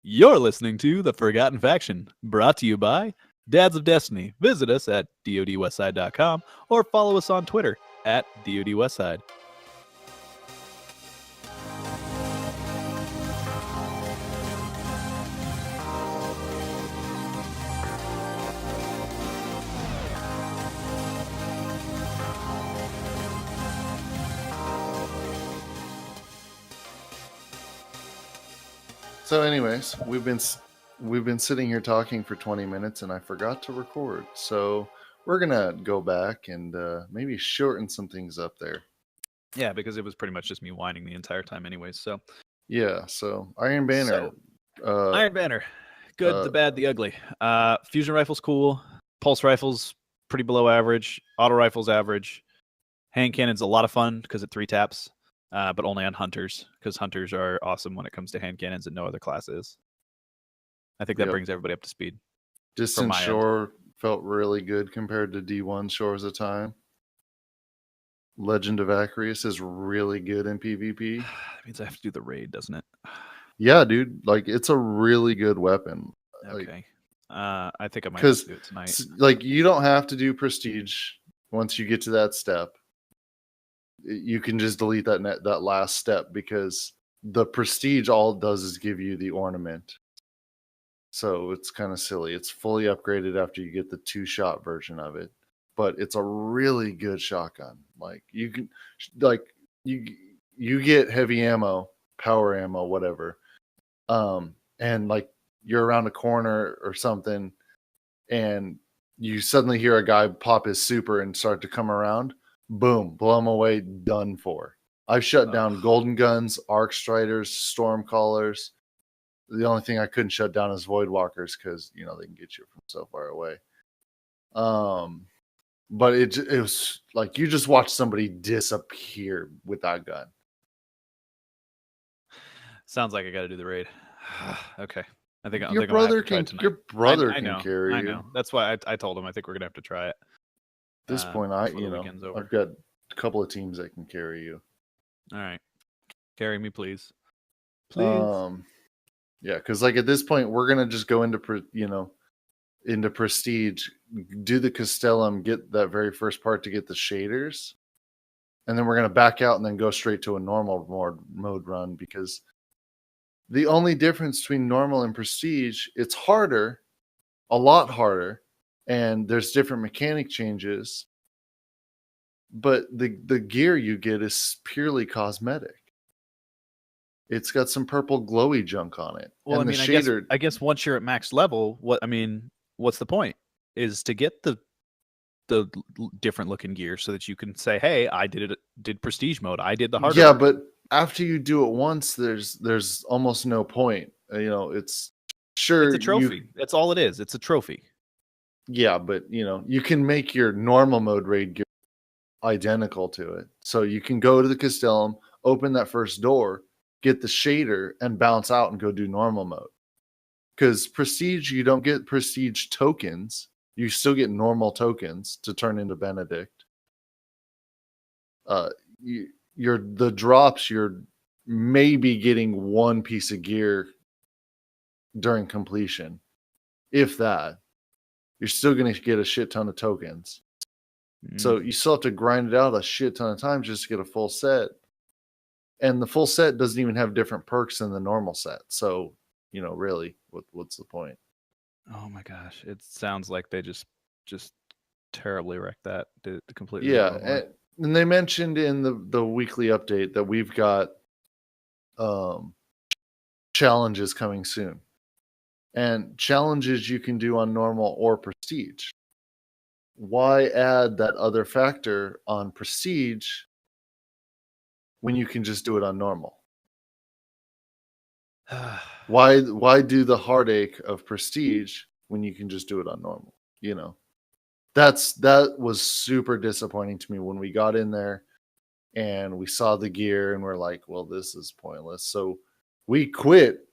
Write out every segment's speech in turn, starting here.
You're listening to The Forgotten Faction, brought to you by Dads of Destiny. Visit us at dodwestside.com or follow us on Twitter at dodwestside. So, anyways, we've been sitting here talking for 20 minutes, and I forgot to record. So we're gonna go back and maybe shorten some things up there. Yeah, because it was pretty much just me whining the entire time, anyways. So Yeah. So Iron Banner. Iron Banner, good, the bad, the ugly. Fusion rifles cool. Pulse rifles pretty below average. Auto rifles average. Hand cannon's a lot of fun because it 3-taps. But only on hunters, because hunters are awesome when it comes to hand cannons and no other class is. I think that brings everybody up to speed. Distant Shore felt really good compared to D1 Shores of Time. Legend of Acrius is really good in PvP. That means I have to do the raid, doesn't it? Yeah, dude. Like, it's a really good weapon. Okay. I think I might have to do it tonight. Like, you don't have to do Prestige once you get to that step. You can just delete that last step, because the Prestige, all it does is give you the ornament. So it's kind of silly. It's fully upgraded after you get the 2-shot version of it, but it's a really good shotgun. Like, you can, like, you get heavy ammo, power ammo, whatever, and like you're around a corner or something, and you suddenly hear a guy pop his super and start to come around. Boom, blow them away, done for. I've shut down Golden Guns, Arc Striders, Stormcallers. The only thing I couldn't shut down is Void Walkers, because they can get you from so far away. But it was like you just watched somebody disappear with that gun. Sounds like I got to do the raid. Okay, I think your brother can carry you. I know. That's why I told him I think we're gonna have to try it. At this point, I've got a couple of teams that can carry you. All right, carry me, please. Yeah, because like at this point, we're gonna just go into Prestige, do the Castellum, get that very first part to get the shaders, and then we're gonna back out and then go straight to a normal mode run, because the only difference between normal and Prestige, it's harder, a lot harder, and there's different mechanic changes, but the gear you get is purely cosmetic. It's got some purple glowy junk on it. Well, and I guess once you're at max level, what's the point? Is to get the different looking gear so that you can say, "Hey, I did Prestige mode. I did the hard." Yeah, but after you do it once, there's almost no point. It's a trophy. That's all it is. It's a trophy. Yeah, but you can make your normal mode raid gear identical to it. So you can go to the Castellum, open that first door, get the shader, and bounce out and go do normal mode. Because Prestige, you don't get Prestige tokens. You still get normal tokens to turn into Benedict. The drops, you're maybe getting one piece of gear during completion. If that. You're still going to get a shit ton of tokens. So you still have to grind it out a shit ton of times just to get a full set. And the full set doesn't even have different perks than the normal set. So, really, what's the point? Oh my gosh. It sounds like they just terribly wrecked that to completely. Yeah. And they mentioned in the weekly update that we've got challenges coming soon. And challenges you can do on normal or Prestige. Why add that other factor on Prestige when you can just do it on normal? Why do the heartache of Prestige when you can just do it on normal? That was super disappointing to me when we got in there and we saw the gear and we're like, well, this is pointless. So we quit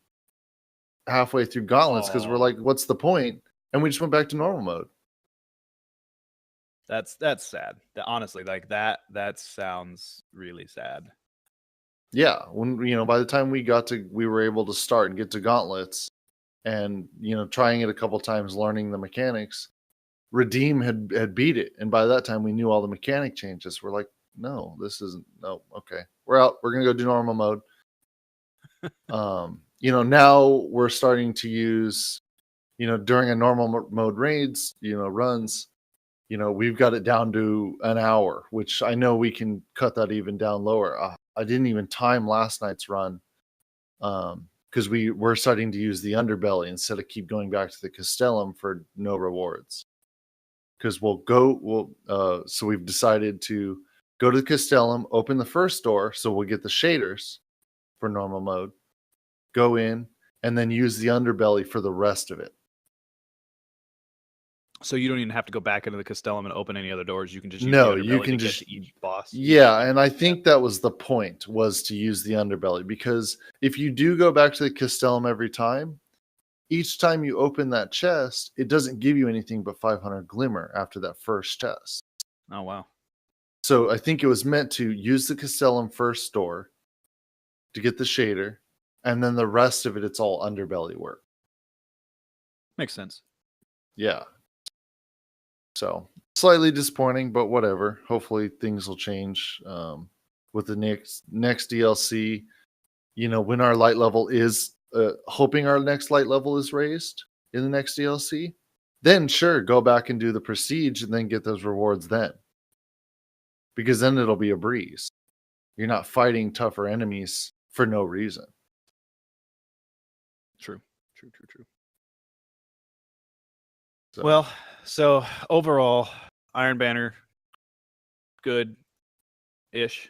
halfway through Gauntlets because we're like, what's the point? And we just went back to normal mode. That's sad. Honestly, like that sounds really sad. Yeah, when by the time we were able to start and get to Gauntlets, and trying it a couple times, learning the mechanics. Redeem had beat it, and by that time we knew all the mechanic changes. We're like, no, this isn't. No, okay, we're out. We're gonna go do normal mode. Now we're starting to use, during a normal mode raids, runs, we've got it down to an hour, which I know we can cut that even down lower. I didn't even time last night's run, because we're starting to use the underbelly instead of keep going back to the Castellum for no rewards. Because so we've decided to go to the Castellum, open the first door, so we'll get the shaders for normal mode, go in, and then use the underbelly for the rest of it. So you don't even have to go back into the Castellum and open any other doors. You can just use no, the underbelly you can to just get to each boss. Yeah, and I think that was the point, was to use the underbelly, because if you do go back to the Castellum every time, each time you open that chest, it doesn't give you anything but 500 glimmer after that first chest. Oh, wow. So I think it was meant to use the Castellum first door to get the shader, and then the rest of it, it's all underbelly work. Makes sense. Yeah. So slightly disappointing, but whatever. Hopefully things will change with the next DLC. When our light level is, hoping our next light level is raised in the next DLC, then sure, go back and do the prestige and then get those rewards then. Because then it'll be a breeze. You're not fighting tougher enemies for no reason. True. Well, so overall, Iron Banner, good-ish.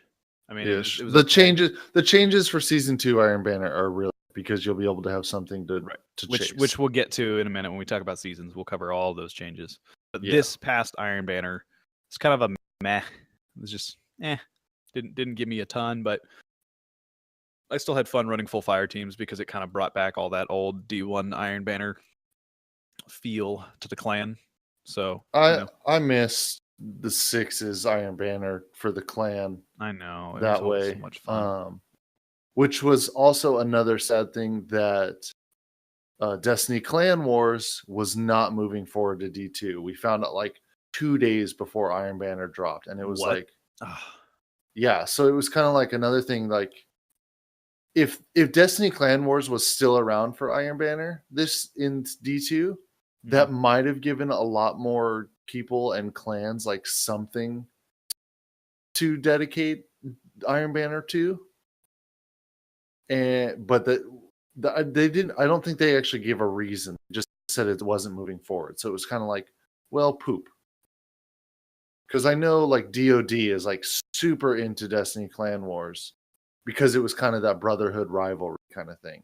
I mean, it was the changes for season 2 Iron Banner are real, because you'll be able to have something to chase. Which we'll get to in a minute when we talk about seasons. We'll cover all those changes. But this past Iron Banner, it's kind of a meh. It was just didn't give me a ton, but I still had fun running full fire teams because it kind of brought back all that old D1 Iron Banner feel to the clan. So I miss the 6's Iron Banner for the clan. I know that way, so much fun. Which was also another sad thing, that Destiny Clan Wars was not moving forward to D2. We found out like 2 days before Iron Banner dropped, and it was like, yeah. So it was kind of like another thing, like if Destiny Clan Wars was still around for Iron Banner this in D2, that might have given a lot more people and clans like something to dedicate Iron Banner to. But they didn't. I don't think they actually gave a reason. They just said it wasn't moving forward. So it was kind of like, well, poop. Because I know like DoD is like super into Destiny Clan Wars, because it was kind of that brotherhood rivalry kind of thing.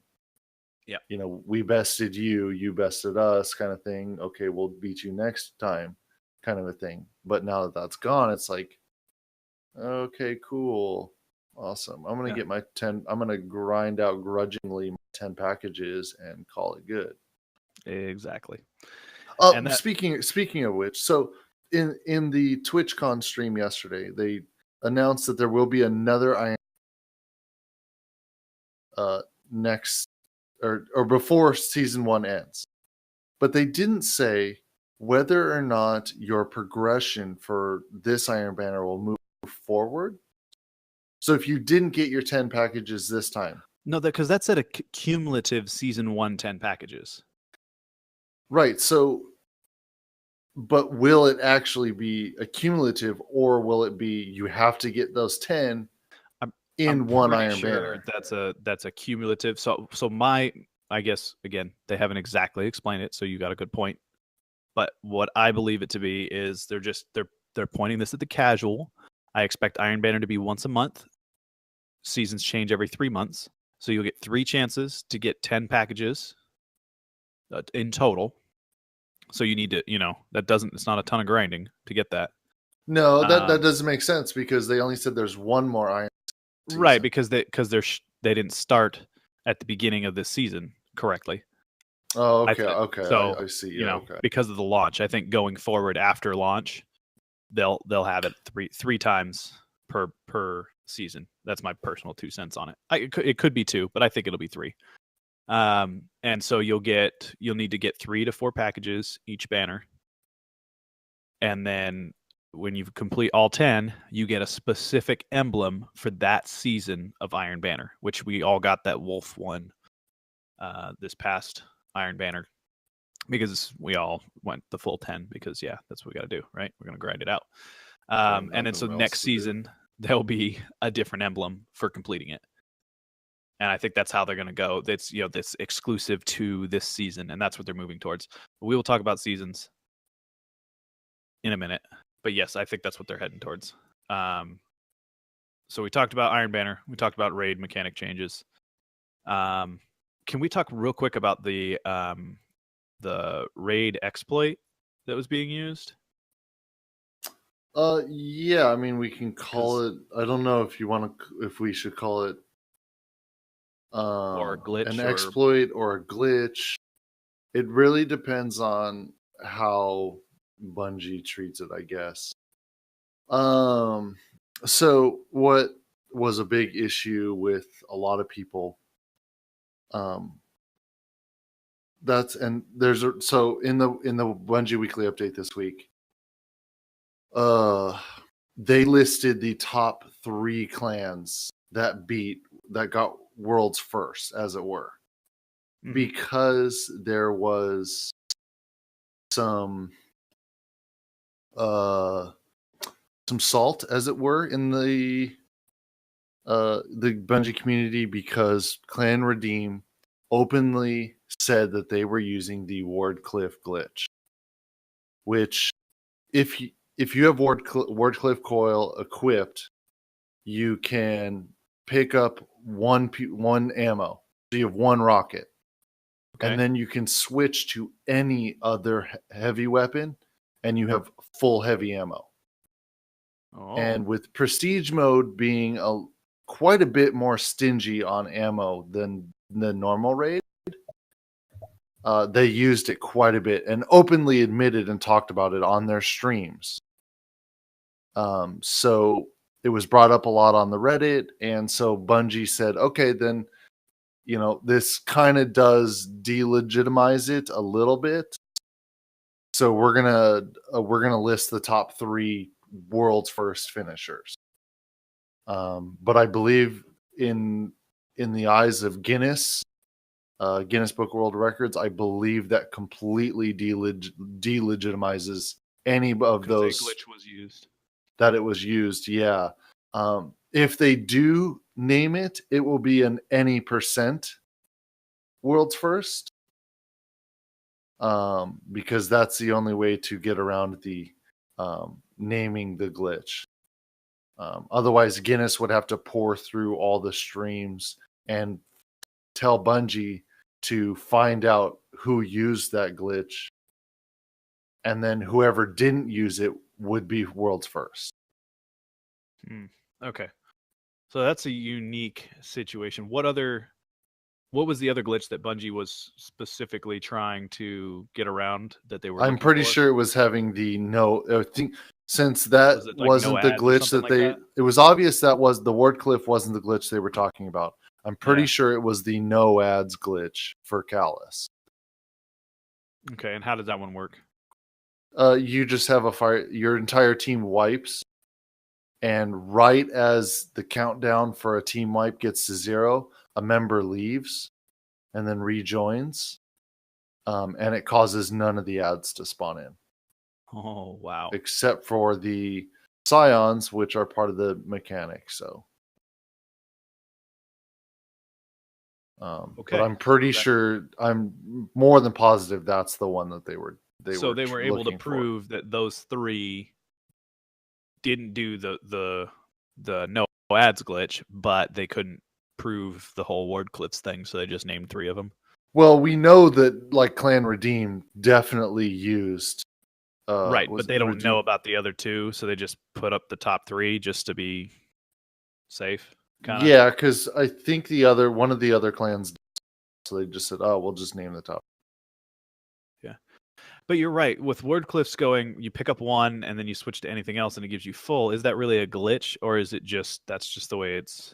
Yeah. We bested you, you bested us kind of thing. Okay, we'll beat you next time kind of a thing. But now that that's gone, it's like, okay, cool. Awesome. I'm going to get my 10. I'm going to grind out grudgingly my 10 packages and call it good. Exactly. And speaking of which, so in the TwitchCon stream yesterday, they announced that there will be another Iron next or before season 1 ends. But they didn't say whether or not your progression for this Iron Banner will move forward. So if you didn't get your 10 packages this time. No, because that's at a cumulative season 1 10 packages. Right. So, but will it actually be a cumulative, or will it be you have to get those 10 in one Iron Banner? That's a cumulative. So I guess, again, they haven't exactly explained it, so you got a good point. But what I believe it to be is they're pointing this at the casual. I expect Iron Banner to be once a month. Seasons change every 3 months. So you'll get 3 chances to get 10 packages in total. So you need to, it's not a ton of grinding to get that. No, that doesn't make sense, because they only said there's one more Iron season. Right, because they didn't start at the beginning of this season correctly. Oh, okay, okay. So I see. Okay. Because of the launch, I think going forward after launch, they'll have it three times per season. That's my personal 2 cents on it. It could be 2, but I think it'll be 3. And so you'll need to get 3 to 4 packages each banner. And then when you complete all 10, you get a specific emblem for that season of Iron Banner, which we all got that wolf one this past Iron Banner because we all went the full 10 because, yeah, that's what we got to do, right? We're going to grind it out. And then so next season, there'll be a different emblem for completing it. And I think that's how they're going to go. That's, this exclusive to this season, and that's what they're moving towards. But we will talk about seasons in a minute. But yes, I think that's what they're heading towards. So we talked about Iron Banner. We talked about raid mechanic changes. Can we talk real quick about the raid exploit that was being used? Yeah, I mean, we can call it. I don't know if we should call it or a glitch, an exploit or a glitch. It really depends on how Bungie treats it, I guess. So what was a big issue with a lot of people? So in the Bungie weekly update this week, they listed the top 3 clans that got worlds first, as it were, because there was some salt, as it were, in the Bungie community, because Clan Redeem openly said that they were using the Wardcliff glitch, which if you have Wardcliff coil equipped, you can pick up one ammo. So you have 1 rocket. Okay. And then you can switch to any other heavy weapon and you have full heavy ammo. Oh. And with prestige mode being quite a bit more stingy on ammo than the normal raid, they used it quite a bit and openly admitted and talked about it on their streams. So it was brought up a lot on the Reddit, and so Bungie said, okay, then, this kind of does delegitimize it a little bit. So we're gonna list the top 3 world's first finishers. But I believe in the eyes of Guinness Book of World Records, I believe that completely delegitimizes any of those. A glitch was used. That it was used, yeah. If they do name it, it will be an any percent world's first, because that's the only way to get around the naming the glitch. Otherwise, Guinness would have to pour through all the streams and tell Bungie to find out who used that glitch, and then whoever didn't use it would be world's first. Okay, so that's a unique situation. What was the other glitch that Bungie was specifically trying to get around that they were? I'm pretty sure it was having the no. I think since that wasn't the glitch that they. It was obvious that was the Wardcliff wasn't the glitch they were talking about. I'm pretty sure it was the no ads glitch for Calus. Okay, and how does that one work? You just have a fire. Your entire team wipes, and right as the countdown for a team wipe gets to 0, a member leaves and then rejoins, and it causes none of the ads to spawn in. Oh, wow. Except for the Scions, which are part of the mechanic. So, okay. But I'm pretty sure, I'm more than positive that's the one that they were able to prove that those 3 didn't do the no ads glitch, but they couldn't prove the whole Wardcliffs thing, so they just named 3 of them. Well, we know that like Clan Redeem definitely used right, but they don't know about the other 2, so they just put up the top 3 just to be safe. Kinda. Yeah, because I think one of the other clans, so they just said, "Oh, we'll just name the top." Yeah, but you're right. With Wardcliffs going, you pick up 1 and then you switch to anything else, and it gives you full. Is that really a glitch, or is it that's just the way it's?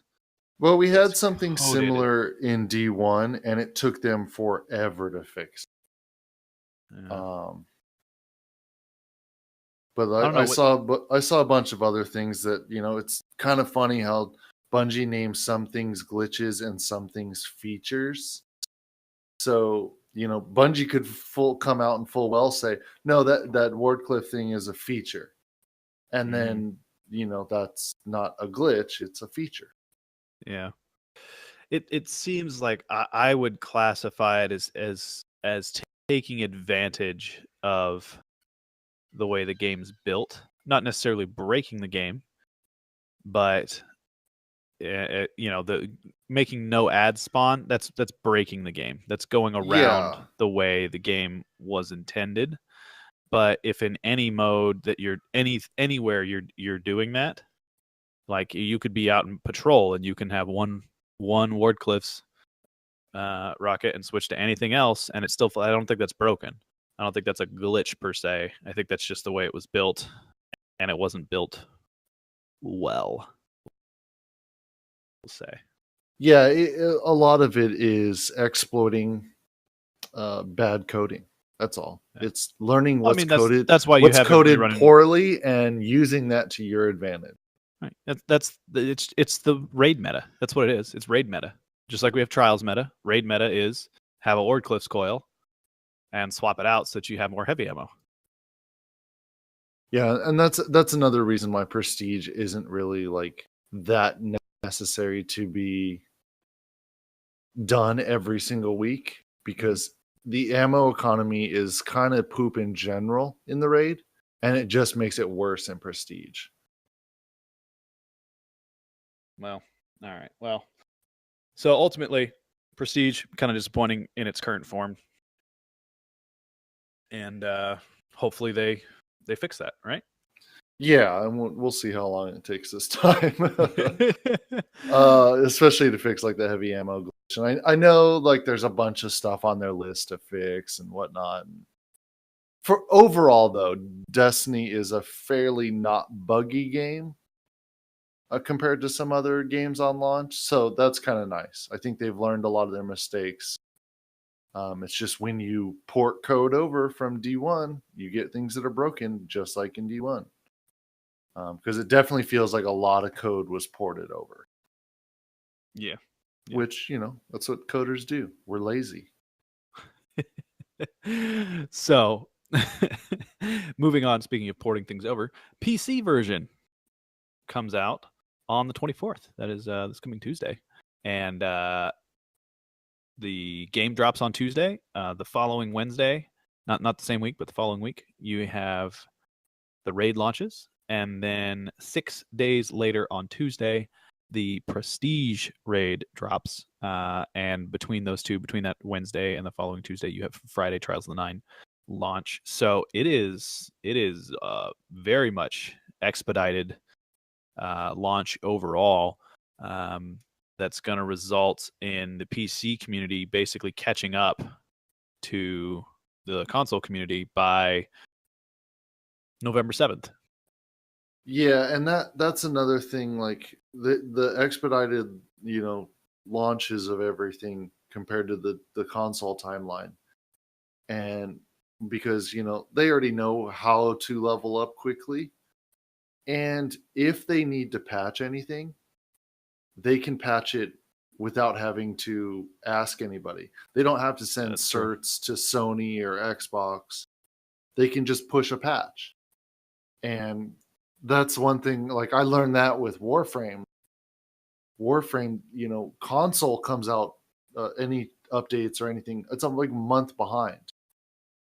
Well, we had It's something coded. similar in D1, and it took them forever to fix it. Yeah. But I don't I know what. I saw a bunch of other things that, you know, it's kind of funny how Bungie names some things glitches and some things features. So, you know, Bungie could come out and full well say, no, that Wardcliff thing is a feature. And then, you know, that's not a glitch, it's a feature. Yeah. It seems like I would classify it as taking advantage of the way the game's built, not necessarily breaking the game, but you know, the making no ad spawn, that's breaking the game. That's going around Yeah. the way the game was intended. But if in any mode that you're anywhere you're doing that, like you could be out in patrol and you can have one Wardcliffe's rocket and switch to anything else, and it's still. I don't think that's broken. I don't think that's a glitch per se. I think that's just the way it was built, and it wasn't built well. We'll say. Yeah, a lot of it is exploiting bad coding. That's all. Yeah. It's learning Well, I what's mean, coded, that's why you what's haven't been coded running. poorly, and using that to your advantage. Right. It's the raid meta. That's what it is. It's raid meta. Just like we have trials meta. Raid meta is have a Wardcliffe's coil and swap it out so that you have more heavy ammo. Yeah, and that's another reason why Prestige isn't really like that necessary to be done every single week, because the ammo economy is kind of poop in general in the raid, and it just makes it worse in Prestige. Well, all right. Well, so ultimately, Prestige kind of disappointing in its current form, and hopefully they fix that, right? Yeah, and we'll see how long it takes this time. Especially to fix like the heavy ammo glitch. And I know like there's a bunch of stuff on their list to fix and whatnot. For overall though, Destiny is a fairly not buggy game compared to some other games on launch. So that's kind of nice. I think they've learned a lot of their mistakes. It's just when you port code over from D1, you get things that are broken, just like in D1. Because it definitely feels like a lot of code was ported over. Yeah. Which, you know, that's what coders do. We're lazy. So, moving on, speaking of porting things over, PC version comes out on the 24th. That is this coming Tuesday. And the game drops on Tuesday. The following Wednesday, not the same week, but the following week, you have the raid launches. And then 6 days later on Tuesday, the Prestige raid drops. And between those two, between that Wednesday and the following Tuesday, you have Friday Trials of the Nine launch. So it is very much expedited launch overall. That's going to result in the PC community basically catching up to the console community by November 7th. Yeah, and that's another thing, like the expedited, you know, launches of everything compared to the console timeline. And because, you know, they already know how to level up quickly. And if they need to patch anything, they can patch it without having to ask anybody. They don't have to send certs to Sony or Xbox. They can just push a patch. And that's one thing, like I learned that with Warframe. You know, console comes out any updates or anything, it's like a month behind.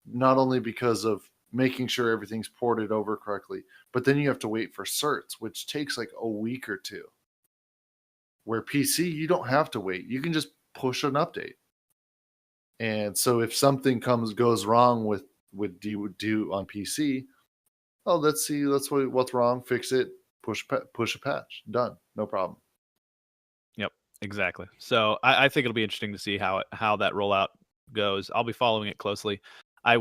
Not only because of making sure everything's ported over correctly, but then you have to wait for certs, which takes like a week or two. Where PC, you don't have to wait. You can just push an update. And so if something goes wrong with do on PC, oh, let's see, what's wrong, fix it, push a patch, done, no problem. Yep, exactly. So I think it'll be interesting to see how that rollout goes. I'll be following it closely. I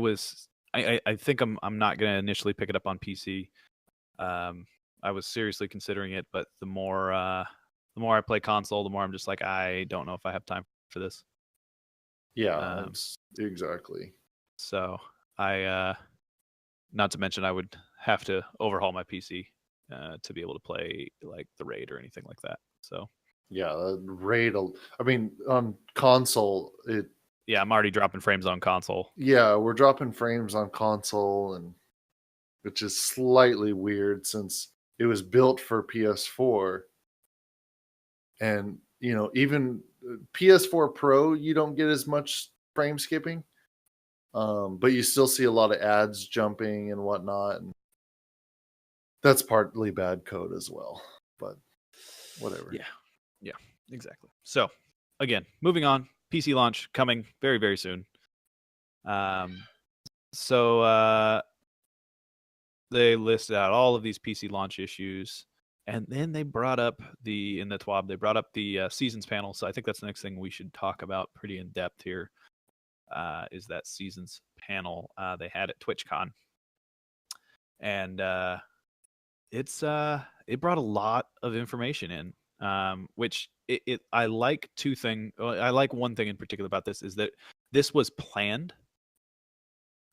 think I'm not going to initially pick it up on PC. I was seriously considering it, but the more The more I play console, the more I'm just like, I don't know if I have time for this. Yeah, exactly. So I, not to mention, I would have to overhaul my PC to be able to play like the Raid or anything like that. So yeah, Raid. I mean, on console, yeah, I'm already dropping frames on console. Yeah, we're dropping frames on console, and which is slightly weird since it was built for PS4, and even PS4 Pro, you don't get as much frame skipping, but you still see a lot of ads jumping and whatnot, and that's partly bad code as well. But whatever. Yeah, exactly. So again, moving on. PC launch coming very, very soon. So they listed out all of these PC launch issues, and then they brought up in the TWAB, they brought up the Seasons panel. So I think that's the next thing we should talk about pretty in depth here, is that Seasons panel they had at TwitchCon. And it brought a lot of information in, which I like two things. I like one thing in particular about this is that this was planned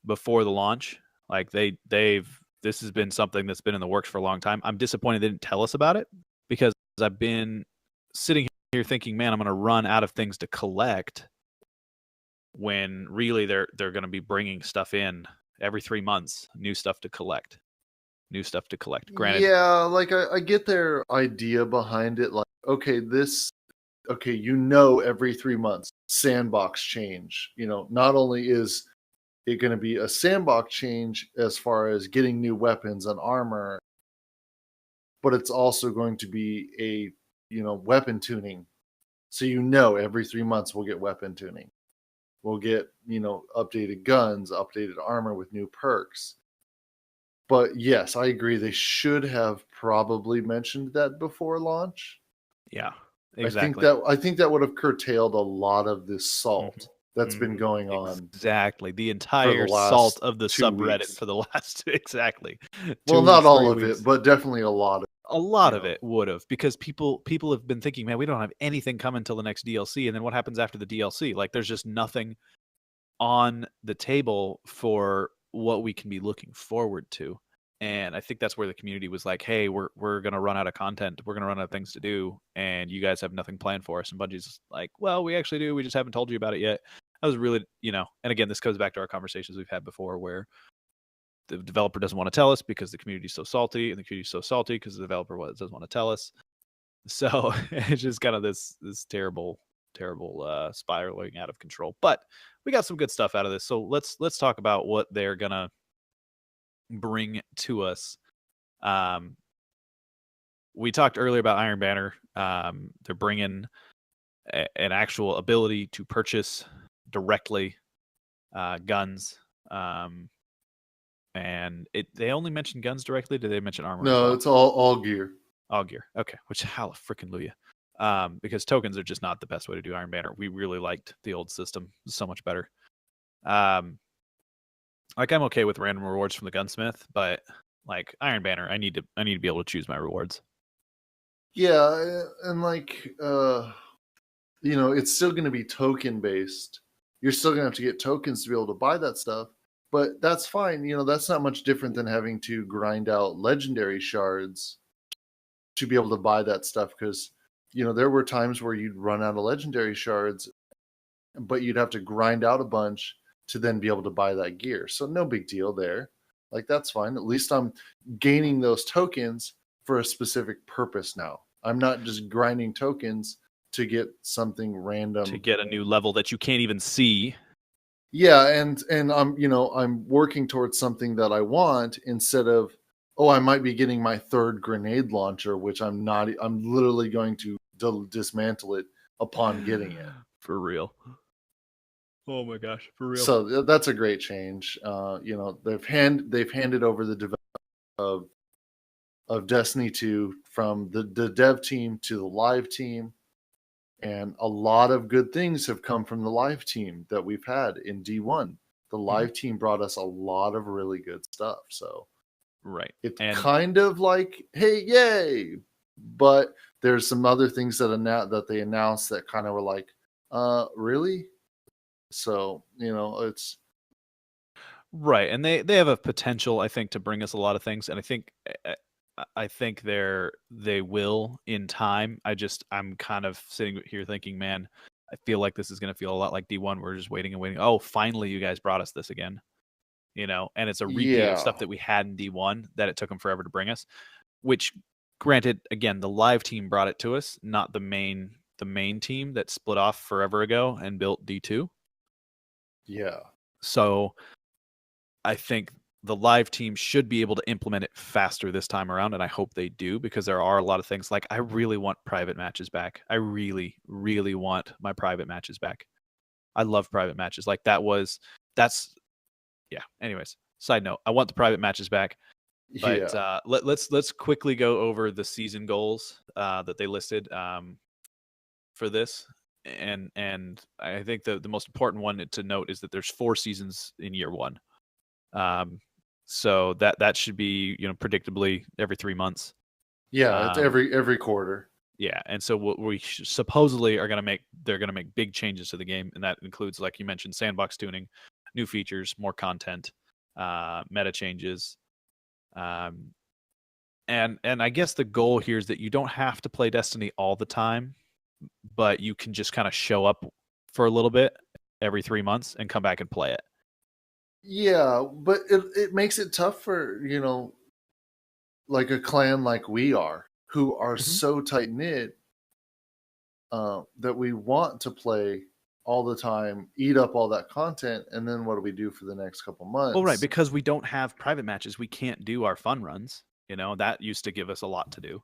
before the launch. Like this has been something that's been in the works for a long time. I'm disappointed they didn't tell us about it, because I've been sitting here thinking, man, I'm going to run out of things to collect, when really they're going to be bringing stuff in every 3 months, new stuff to collect. Granted, yeah, like I get their idea behind it. Like, okay, every 3 months, sandbox change. Not only is it going to be a sandbox change as far as getting new weapons and armor, but it's also going to be a weapon tuning. So every 3 months we'll get weapon tuning. We'll get updated guns, updated armor with new perks. But yes, I agree. They should have probably mentioned that before launch. Yeah, exactly. I think that would have curtailed a lot of this salt that's been going on. Exactly. The entire salt of the subreddit weeks. for the last exactly. Well, not all of it, but definitely a lot of it. A lot of it would have, because people have been thinking, man, we don't have anything coming until the next DLC, and then what happens after the DLC? Like, there's just nothing on the table for what we can be looking forward to. And I think that's where the community was like, hey, we're going to run out of content. We're going to run out of things to do, and you guys have nothing planned for us. And Bungie's like, well, we actually do. We just haven't told you about it yet. That was really, and again, this goes back to our conversations we've had before, where the developer doesn't want to tell us because the community's so salty, and the community's so salty because the developer doesn't want to tell us. So it's just kind of this terrible spiraling out of control. But we got some good stuff out of this. So let's talk about what they're gonna bring to us. We talked earlier about Iron Banner. They're bringing an actual ability to purchase directly guns. And they only mentioned guns directly. Did they mention armor? No, it's all gear. All gear. Okay, which hallelujah. Because tokens are just not the best way to do Iron Banner. We really liked the old system so much better. Like, I'm okay with random rewards from the gunsmith, but like Iron Banner, I need to be able to choose my rewards. Yeah, and like it's still going to be token based. You're still going to have to get tokens to be able to buy that stuff, but that's fine. That's not much different than having to grind out legendary shards to be able to buy that stuff, because there were times where you'd run out of legendary shards, but you'd have to grind out a bunch to then be able to buy that gear. So no big deal there. Like, that's fine. At least I'm gaining those tokens for a specific purpose now. I'm not just grinding tokens to get something random, to get a new level that you can't even see. Yeah, and I'm working towards something that I want, instead of, I might be getting my third grenade launcher, which I'm not. I'm literally going to dismantle it upon getting it. For real. Oh my gosh, for real. So that's a great change. They've handed over the development of Destiny 2 from the dev team to the live team, and a lot of good things have come from the live team that we've had in D1. The live team brought us a lot of really good stuff. So right, it's kind of like, hey, yay! But there's some other things that they announced that kind of were like, really? So, it's right, and they have a potential, I think, to bring us a lot of things, and I think they will in time. I'm kind of sitting here thinking, man, I feel like this is going to feel a lot like D1. We're just waiting and waiting. Oh, finally, you guys brought us this again, and it's a repeat of stuff that we had in D1 that it took them forever to bring us. Which, granted, again, the live team brought it to us, not the main team that split off forever ago and built D2. Yeah. So I think the live team should be able to implement it faster this time around, and I hope they do, because there are a lot of things like I really want private matches back. I really, really want my private matches back. I love private matches. Like yeah. Anyways, side note, I want the private matches back. But let's quickly go over the season goals that they listed for this, and I think the most important one to note is that there's 4 seasons in year 1. So that should be, predictably every 3 months. Yeah, it's every quarter. Yeah, and so what we supposedly are they're going to make big changes to the game, and that includes, like you mentioned, sandbox tuning, new features, more content, meta changes. And I guess the goal here is that you don't have to play Destiny all the time, but you can just kind of show up for a little bit every 3 months and come back and play it. Yeah, but it makes it tough for, like a clan like we are, who are so tight-knit that we want to play all the time, eat up all that content, and then what do we do for the next couple months? Well, right, because we don't have private matches, we can't do our fun runs. That used to give us a lot to do.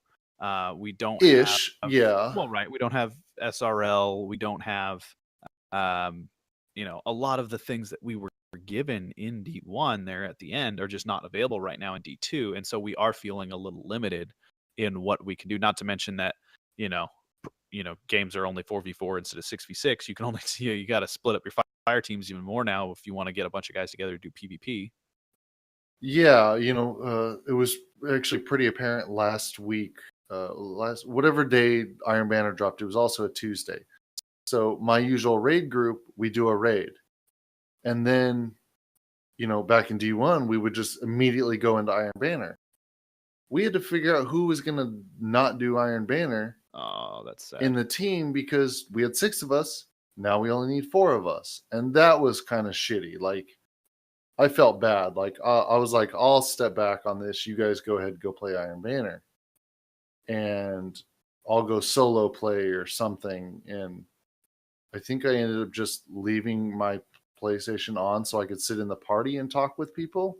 We don't yeah. Well, right, we don't have SRL. We don't have, a lot of the things that we were given in D1 there at the end are just not available right now in D2, and so we are feeling a little limited in what we can do. Not to mention that, games are only 4v4 instead of 6v6. You can only you got to split up your fire teams even more now if you want to get a bunch of guys together to do PvP. Yeah, it was actually pretty apparent last week, whatever day Iron Banner dropped, it was also a Tuesday. So my usual raid group, we do a raid. And then, back in D1, we would just immediately go into Iron Banner. We had to figure out who was going to not do Iron Banner. Oh, that's sad. In the team, because we had 6 of us. Now we only need 4 of us. And that was kind of shitty. Like, I felt bad. Like, I was like, I'll step back on this. You guys go ahead and go play Iron Banner. And I'll go solo play or something. And I think I ended up just leaving my PlayStation on so I could sit in the party and talk with people.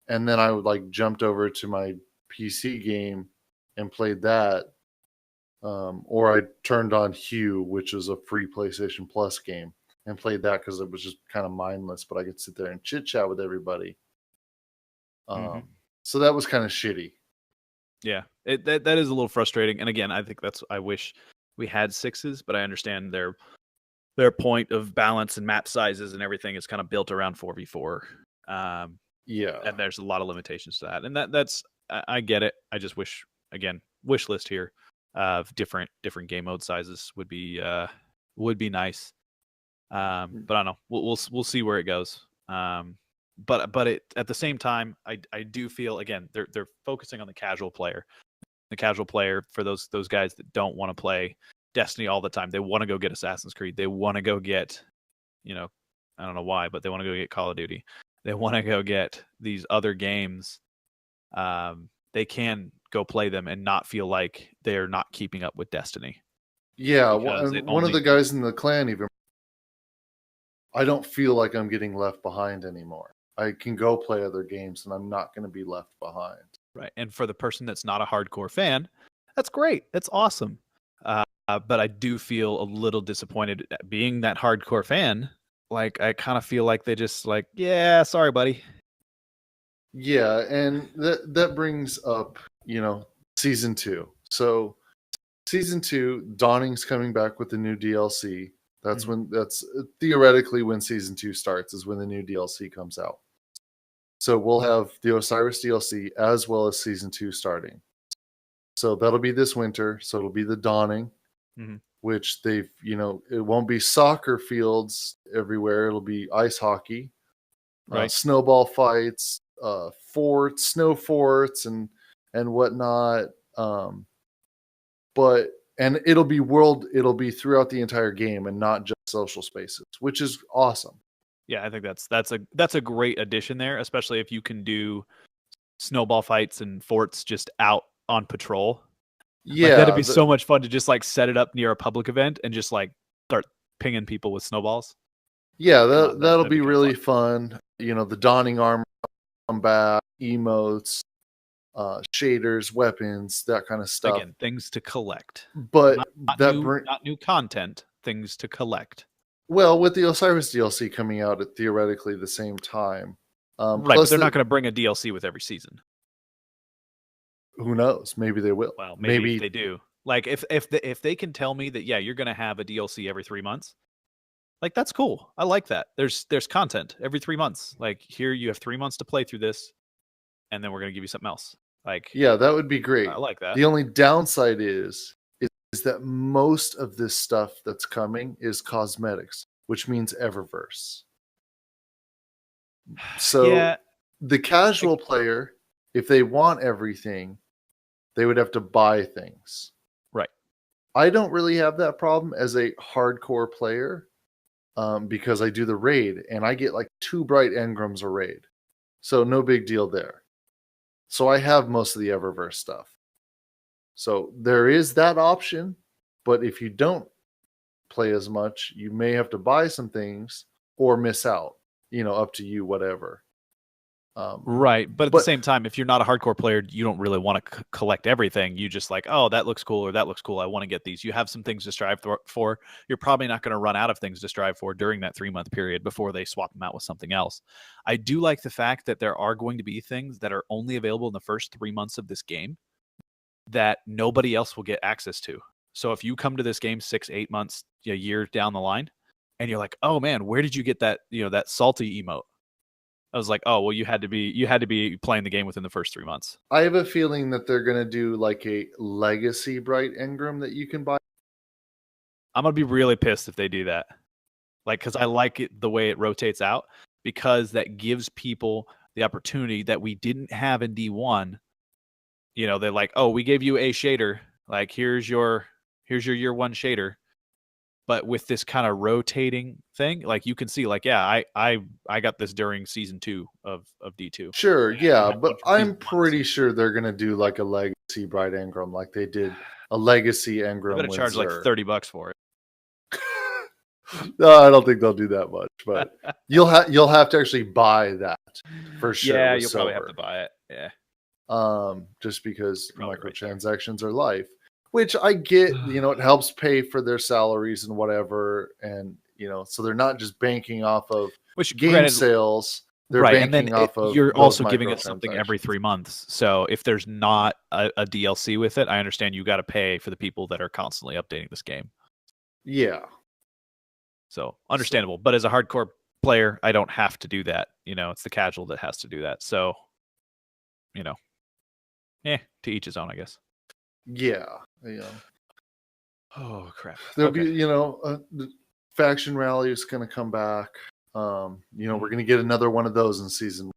And then I would jumped over to my PC game and played that. Or I turned on Hue, which is a free PlayStation Plus game, and played that because it was just kind of mindless, but I could sit there and chit chat with everybody. So that was kind of shitty. Yeah, that is a little frustrating. And again, I think I wish we had 6s, but I understand their point of balance and map sizes and everything is kind of built around 4v4. Yeah, and there's a lot of limitations to that, and that's I get it. I just wish list here of different game mode sizes would be nice. But I don't know. We'll see where it goes. But at the same time, I do feel, again, they're focusing on the casual player. The casual player, for those guys that don't want to play Destiny all the time. They want to go get Assassin's Creed. They want to go get, I don't know why, but they want to go get Call of Duty. They want to go get these other games. They can go play them and not feel like they're not keeping up with Destiny. Yeah, one of the guys in the clan even, I don't feel like I'm getting left behind anymore. I can go play other games and I'm not going to be left behind. Right. And for the person that's not a hardcore fan, that's great. That's awesome. But I do feel a little disappointed at being that hardcore fan. Like, I kind of feel like they just yeah, sorry, buddy. Yeah, and that brings up, season 2. So season 2, Dawning's coming back with the new DLC. That's theoretically when season 2 starts, is when the new DLC comes out. So we'll have the Osiris DLC as well as season 2 starting. So that'll be this winter. So it'll be the Dawning, Mhm. which they've, it won't be soccer fields everywhere. It'll be ice hockey, Right. snowball fights, forts, snow forts, and whatnot. And it'll be throughout the entire game and not just social spaces, which is awesome. Yeah, I think that's a great addition there, especially if you can do snowball fights and forts just out on patrol. Yeah, like, that'd be so much fun to just like set it up near a public event and just like start pinging people with snowballs. Yeah, that'll that'd be be really fun. The Dawning armor come back, emotes, shaders, weapons, that kind of stuff. Again, things to collect. But not new content, things to collect. Well, with the Osiris DLC coming out at theoretically the same time. Right, but they're not going to bring a DLC with every season. Who knows? Maybe they will. Well, maybe if they do. Like if they can tell me that, yeah, you're going to have a DLC every 3 months, like that's cool. I like that. There's content every 3 months. Like here you have 3 months to play through this, and then we're going to give you something else. Like, yeah, that would be great. I like that. The only downside is that most of this stuff that's coming is cosmetics, which means Eververse. So yeah, the casual player, if they want everything, they would have to buy things. Right. I don't really have that problem as a hardcore player, because I do the raid and I get like 2 bright engrams a raid. So no big deal there. So I have most of the Eververse stuff. So there is that option, but if you don't play as much, you may have to buy some things or miss out. Up to you, whatever. Right, but at the same time, if you're not a hardcore player, you don't really want to collect everything. You just like, oh, that looks cool, or that looks cool. I want to get these. You have some things to strive for. You're probably not going to run out of things to strive for during that 3-month period before they swap them out with something else. I do like the fact that there are going to be things that are only available in the first 3 months of this game that nobody else will get access to. So if you come to this game 6-8 months, a year down the line, and you're like, oh man, where did you get that? That salty emote. I was like, oh, well, you had to be playing the game within the first 3 months. I have a feeling that they're going to do like a legacy bright engram that you can buy. I'm going to be really pissed if they do that. Like, because I like it the way it rotates out, because that gives people the opportunity that we didn't have in D1. They're like, oh, we gave you a shader. Like, here's your year 1 shader. But with this kind of rotating thing, like you can see, like, yeah, I got this during season 2 of D2. Sure, yeah, but I'm pretty sure they're gonna do like a legacy bright engram, like they did a legacy engram. I'm gonna charge like $30 for it. No, I don't think they'll do that much, but you'll have to actually buy that for sure. Yeah, you'll probably have to buy it. Yeah. Just because microtransactions are life. Which I get, it helps pay for their salaries and whatever. And, so they're not just banking off of game sales. They're banking off of. You're also giving us something every 3 months. So if there's not a DLC with it, I understand you got to pay for the people that are constantly updating this game. Yeah. So understandable. But as a hardcore player, I don't have to do that. It's the casual that has to do that. So, to each his own, I guess. Yeah. Oh crap! There'll be, the faction rally is going to come back. We're going to get another one of those in season.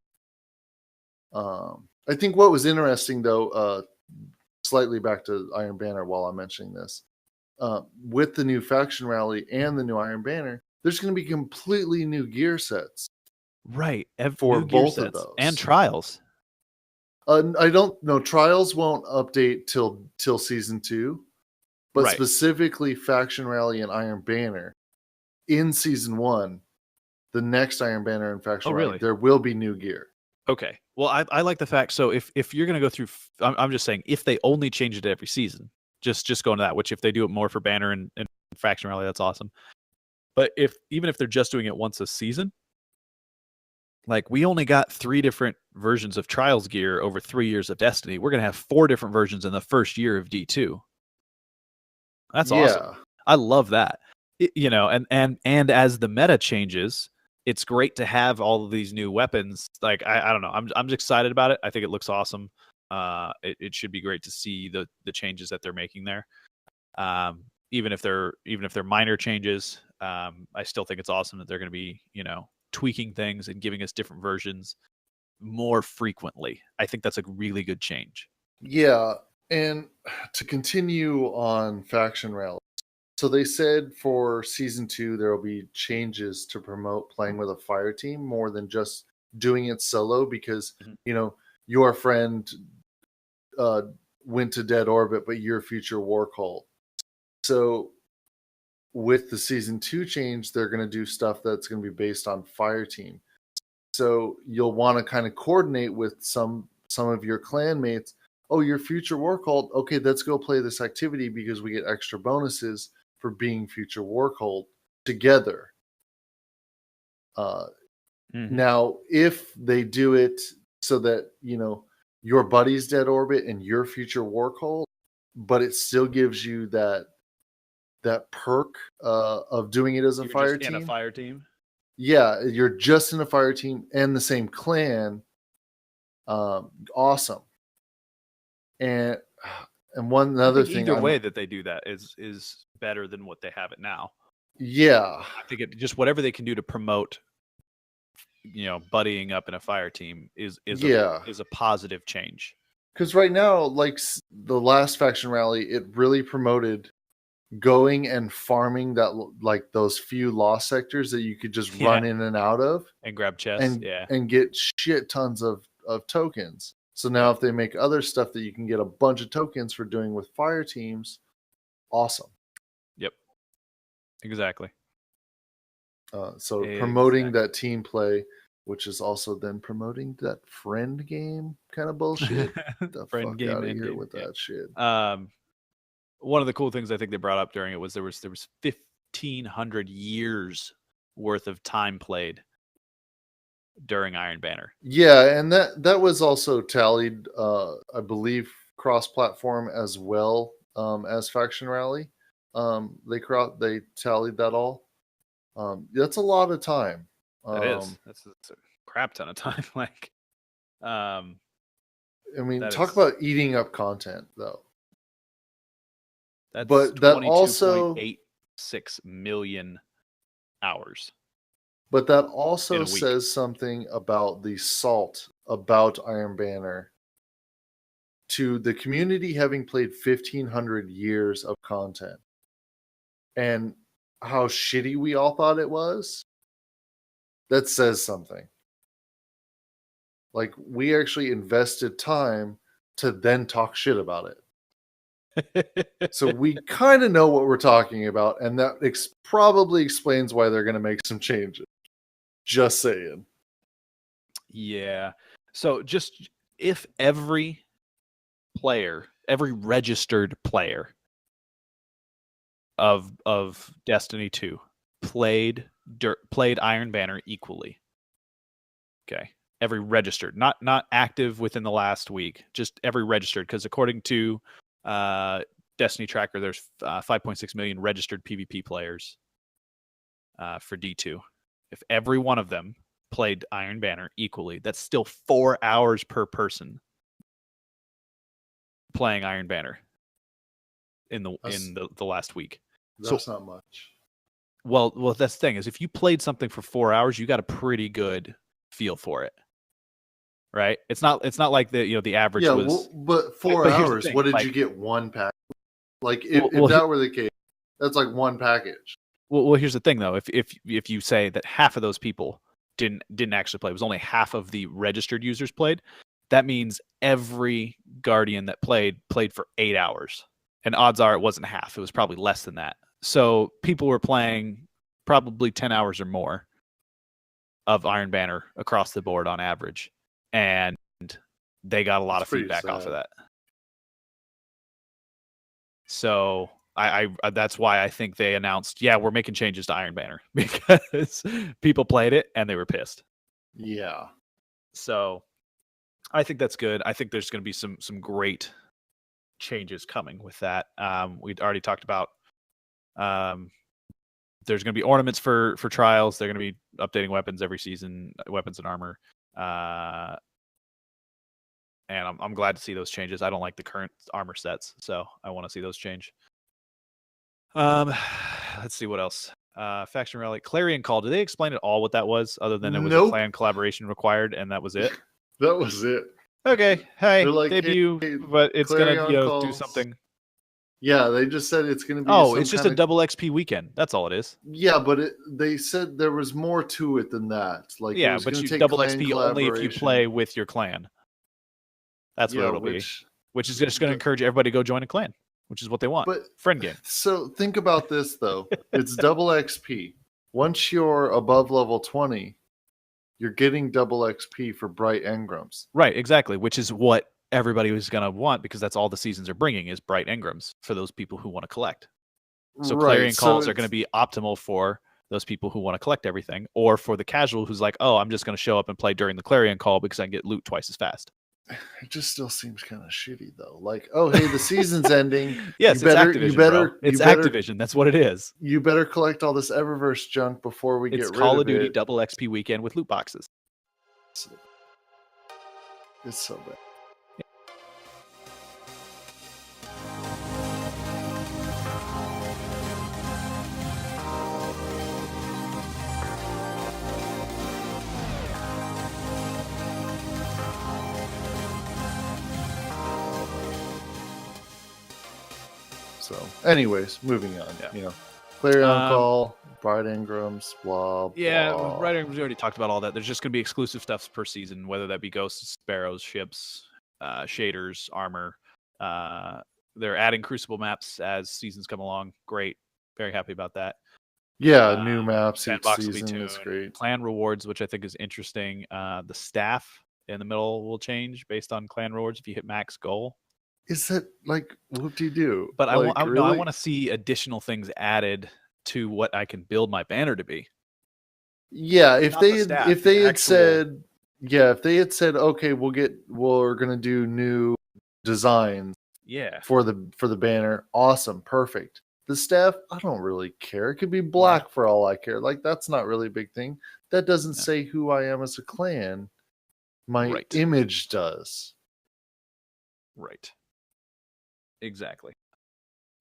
I think what was interesting though, slightly back to Iron Banner while I'm mentioning this, with the new faction rally and the new Iron Banner, there's going to be completely new gear sets. Right. For both of those and trials. I don't know. Trials won't update till season 2, but specifically Faction Rally and Iron Banner in season 1, the next Iron Banner and Faction Rally, there will be new gear. Okay. Well, I like the fact. So if you're going to go through, I'm just saying, if they only change it every season, just go into that. Which if they do it more for Banner and Faction Rally, that's awesome. But even if they're just doing it once a season. Like, we only got 3 different versions of Trials gear over 3 years of Destiny. We're going to have 4 different versions in the first year of D2. That's awesome. I love that. And as the meta changes, it's great to have all of these new weapons. Like, I don't know. I'm just excited about it. I think it looks awesome. it should be great to see the changes that they're making there. Even if they're minor changes, I still think it's awesome that they're going to be, tweaking things and giving us different versions more frequently. I think that's a really good change. Yeah, and to continue on faction rallies, so they said for season 2 there will be changes to promote playing with a fire team more than just doing it solo, because your friend went to dead orbit, but you're future war cult. So with the season 2 change, they're going to do stuff that's going to be based on fire team. So you'll want to kind of coordinate with some of your clan mates. Oh, you're future war cult. Okay, let's go play this activity because we get extra bonuses for being future war cult together. Now, if they do it so that, your buddy's dead orbit and your future war cult, but it still gives you that perk of doing it as a fire team. In a fire team. Yeah, you're just in a fire team and the same clan. Awesome. And one other thing, either way that they do that is better than what they have it now. Yeah, I think just whatever they can do to promote, buddying up in a fire team is a positive change. Because right now, like the last faction rally, it really promoted going and farming that, like those few lost sectors that you could just run in and out of and grab chests and get shit tons of tokens. So now if they make other stuff that you can get a bunch of tokens for doing with fire teams, awesome. Yep, exactly. So promoting that team play, which is also then promoting that friend game kind of bullshit. The friend game out of here with that shit. One of the cool things I think they brought up during it was there was 1,500 years worth of time played during Iron Banner. Yeah, and that was also tallied, I believe, cross-platform as well as Faction Rally. They tallied that all. That's a lot of time. That is. That's a crap ton of time. I mean, talk about eating up content, though. But that also 22.86 million hours. But that also says something about the salt about Iron Banner to the community having played 1,500 years of content and how shitty we all thought it was. That says something. Like, we actually invested time to then talk shit about it. So we kind of know what we're talking about, and that probably explains why they're going to make some changes. Just saying. Yeah. So just if every registered player of Destiny 2 played Iron Banner equally. Okay. Every registered, not active within the last week, just every registered, because according to Destiny Tracker, there's 5.6 million registered PvP players for D2. If every one of them played Iron Banner equally, that's still 4 hours per person playing Iron Banner in the last week. That's not much. Well, that's the thing is, if you played something for 4 hours, you got a pretty good feel for it, right? It's not like the average was. But 4 hours. What did you get? One pack? Like if that were the case, that's like one package. Well, here's the thing though. If you say that half of those people didn't actually play, it was only half of the registered users played, that means every Guardian that played for 8 hours. And odds are it wasn't half. It was probably less than that. So people were playing probably 10 hours or more of Iron Banner across the board on average. And they got a lot of feedback off of that. So I that's why I think they announced, we're making changes to Iron Banner, because people played it and they were pissed. Yeah. So I think that's good. I think there's going to be some great changes coming with that. We'd already talked about there's going to be ornaments for trials. They're going to be updating weapons every season, weapons and armor. and I'm glad to see those changes. I don't like the current armor sets, so I want to see those change. Let's see what else. Faction Rally, Clarion Call. Did they explain at all what that was, other than it was a clan collaboration required, and that was it? That was it. Okay, hey, like, debut, hey, but it's Clarion gonna do something. Yeah, they just said it's gonna be. Oh, it's just a double XP weekend. That's all it is. Yeah, but they said there was more to it than that. Like, yeah, but you double XP only if you play with your clan. That's what it'll be. Which is just going to encourage everybody to go join a clan, which is what they want. But friend game. So think about this though. It's double XP. Once you're above level 20, you're getting double XP for Bright Engrams. Right, exactly, which is what everybody was going to want, because that's all the seasons are bringing is Bright Engrams for those people who want to collect. So Clarion Calls are going to be optimal for those people who want to collect everything, or for the casual who's like, oh, I'm just going to show up and play during the Clarion Call because I can get loot twice as fast. It just still seems kind of shitty though. Like, oh, hey, the season's ending. Yes, it's Activision. It's Activision. That's what it is. You better collect all this Eververse junk before we get rid of it. It's Call of Duty double XP weekend with loot boxes. It's so bad. So, anyways, moving on. Yeah. You know, Clarion Call, Bright Engrams, blah. Yeah, Bright Engrams, we already talked about all that. There's just going to be exclusive stuff per season, whether that be ghosts, sparrows, ships, shaders, armor. They're adding Crucible maps as seasons come along. Great, very happy about that. Yeah, new maps each season is great. Clan rewards, which I think is interesting. The staff in the middle will change based on clan rewards if you hit max goal. Is that like whoop-de-doo? But like, I want to see additional things added to what I can build my banner to be. Yeah, if they had said, okay, we're gonna do new designs. Yeah. For the banner, awesome, perfect. The staff, I don't really care. It could be black for all I care. Like, that's not really a big thing. That doesn't say who I am as a clan. My image does. Right. Exactly.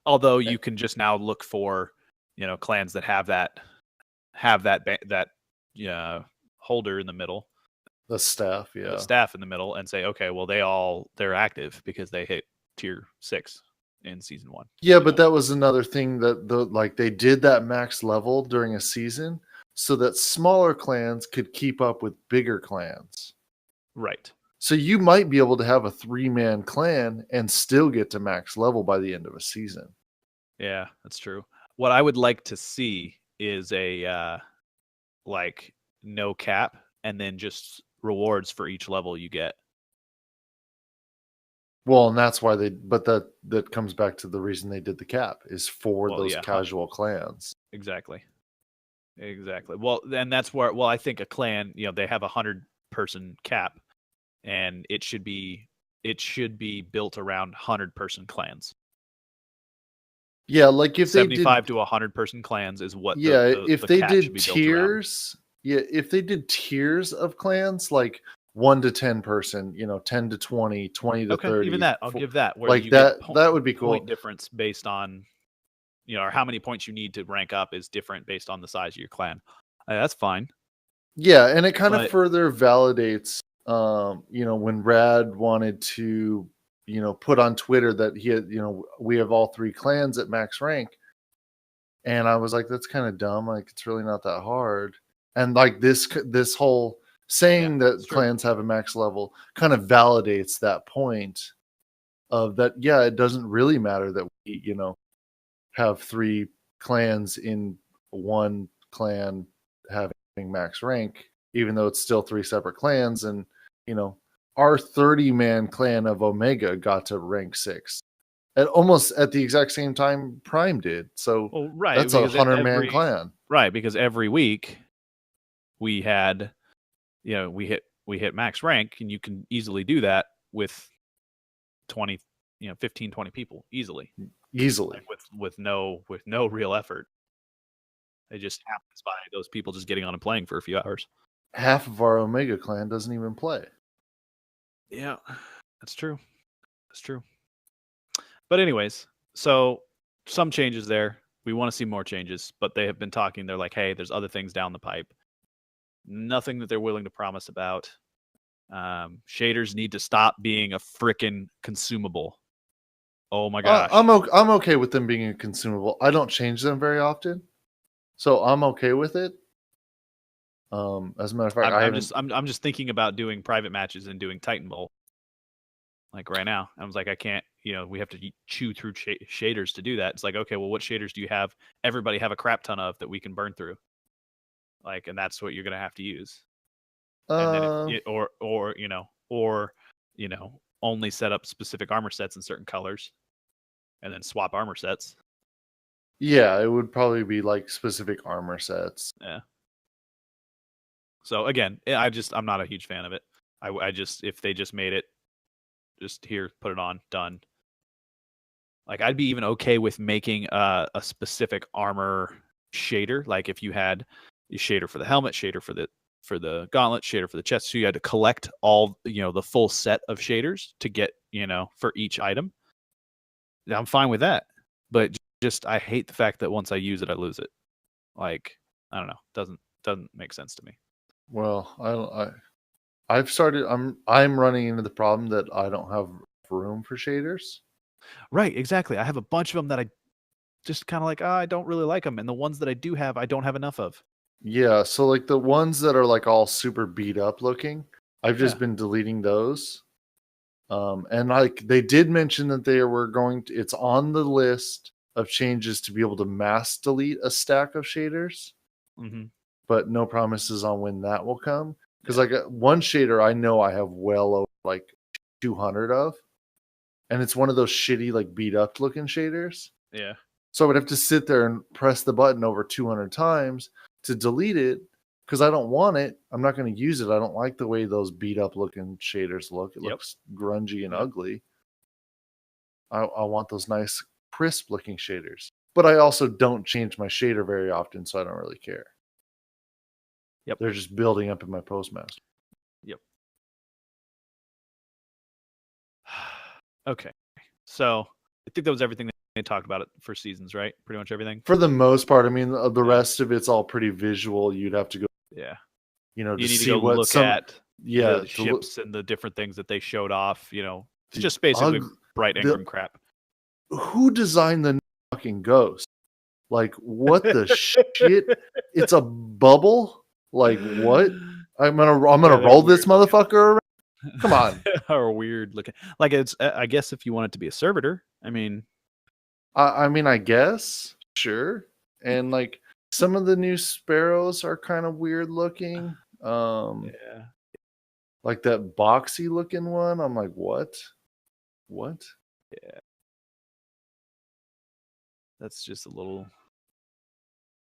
Although you can just now look for, clans that have that holder in the middle. The staff, yeah. The staff in the middle, and say, okay, well, they're active because they hit tier 6 in season 1. Yeah, but that was another thing that they did that max level during a season so that smaller clans could keep up with bigger clans. Right. So you might be able to have a 3-man clan and still get to max level by the end of a season. Yeah, that's true. What I would like to see is a no cap and then just rewards for each level you get. Well, and that's why that comes back to the reason they did the cap is for those casual clans. Exactly. Well, and that's where, I think a clan, they have 100-person cap, and it should be built around 100-person clans. Yeah, like if 75 to 100-person clans is what. If they did tiers, if they did tiers of clans, like 1 to 10 person, 10 to 20, 20 to 30. Even that, I'll give that. Where like that would be cool. Point difference based on, or how many points you need to rank up is different based on the size of your clan. That's fine. Yeah, and it kind of further validates, when Rad wanted to, put on Twitter that he had, we have all 3 clans at max rank. And I was like, that's kind of dumb. Like, it's really not that hard. And like this whole saying that clans have a max level kind of validates that point of that. Yeah, it doesn't really matter that we, have 3 clans in one clan having max rank, even though it's still 3 separate clans. And, our 30-man clan of Omega got to rank 6 almost at the exact same time Prime did. So that's a 100-man clan. Right, because every week we had, we hit max rank, and you can easily do that with 20, 15, 20 people easily. Like with no real effort. It just happens by those people just getting on and playing for a few hours. Half of our Omega clan doesn't even play. Yeah. That's true. That's true. But anyways, so some changes there. We want to see more changes, but they have been talking. They're like, hey, there's other things down the pipe. Nothing that they're willing to promise about. Shaders need to stop being a frickin' consumable. Oh my gosh. I'm okay with them being a consumable. I don't change them very often, so I'm okay with it. As a matter of fact, I'm just thinking about doing private matches and doing Titan Bowl. Like right now, I was like, I can't. We have to chew through shaders to do that. It's like, okay, well, what shaders do you have? Everybody have a crap ton of that we can burn through. Like, and that's what you're gonna have to use. And then if only set up specific armor sets in certain colors, and then swap armor sets. Yeah, it would probably be like specific armor sets. Yeah. So again, I'm not a huge fan of it. I just, if they just made it, just here, put it on, done. Like, I'd be even okay with making a specific armor shader. Like if you had a shader for the helmet, shader for the gauntlet, shader for the chest, so you had to collect all the full set of shaders to get for each item. I'm fine with that, but just I hate the fact that once I use it, I lose it. Like, I don't know, doesn't make sense to me. Well, I've started. I'm running into the problem that I don't have room for shaders. Right, exactly. I have a bunch of them that I just kind of like. I don't really like them, and the ones that I do have, I don't have enough of. Yeah, so like the ones that are like all super beat up looking, I've just been deleting those. And like they did mention that they were going to. It's on the list of changes to be able to mass delete a stack of shaders. Mm-hmm. But no promises on when that will come. Because like one shader I know I have well over like 200 of, and it's one of those shitty like beat up looking shaders. Yeah. So I would have to sit there and press the button over 200 times to delete it because I don't want it. I'm not going to use it. I don't like the way those beat up looking shaders look. It looks grungy and ugly. I want those nice crisp looking shaders. But I also don't change my shader very often, so I don't really care. Yep. They're just building up in my Postmaster. Yep. Okay. So I think that was everything they talked about it for seasons, right? Pretty much everything. For the most part, I mean, the rest of it's all pretty visual. You'd have to go, you need to go look at the ships and the different things that they showed off. It's just basically Bright Ingram crap. Who designed the fucking ghost? Like, what the shit? It's a bubble. Like, what? I'm gonna roll this motherfucker around. Come on. Or weird looking. Like, it's. I guess if you want it to be a servitor, I mean, I guess sure. And like some of the new sparrows are kind of weird looking. Like that boxy looking one. I'm like, what? What? Yeah. That's just a little.